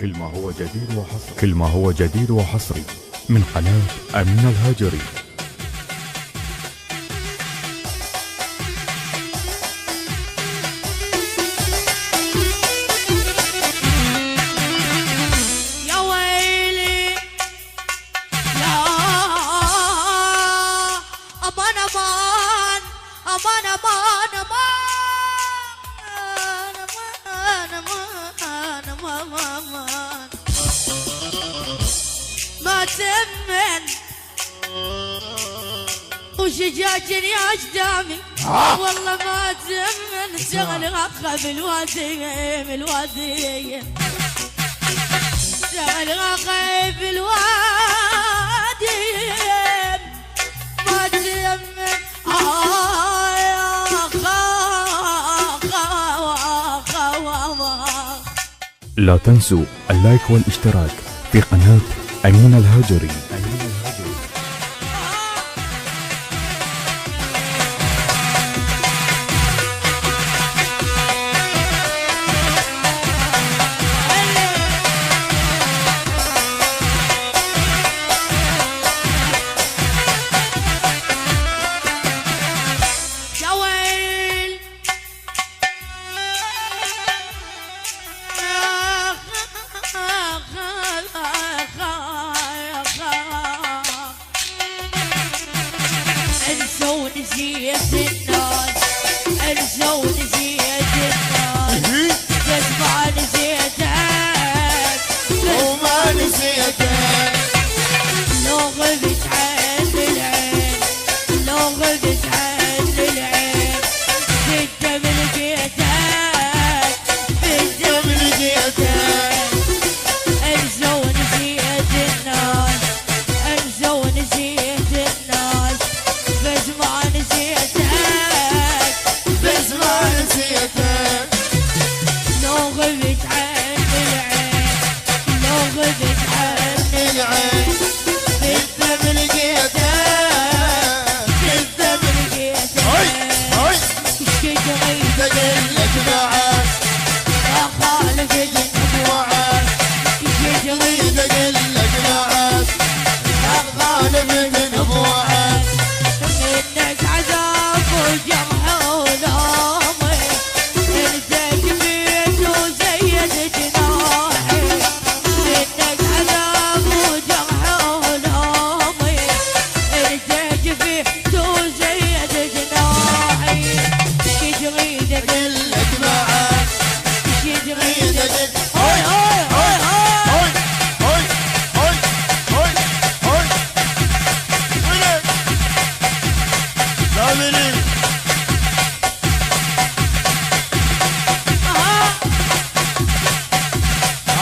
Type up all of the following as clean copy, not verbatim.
كل ما هو جديد وحصري من قناة أمين الهاجري. يا ويلي يا أمان أمان أمان أمان أمان أمان أمان ما تمن وشجاج يا أجدامي والله ما تمن شغل غخة بالوادي شغل غخة بالوادي ما تمن لا تنسوا اللايك والاشتراك في قناة أمين الهاجري.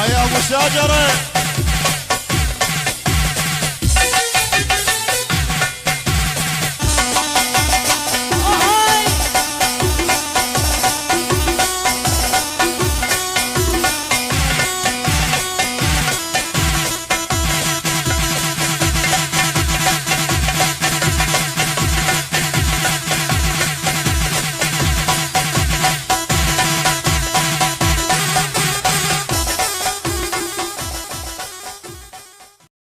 يا ابو شجره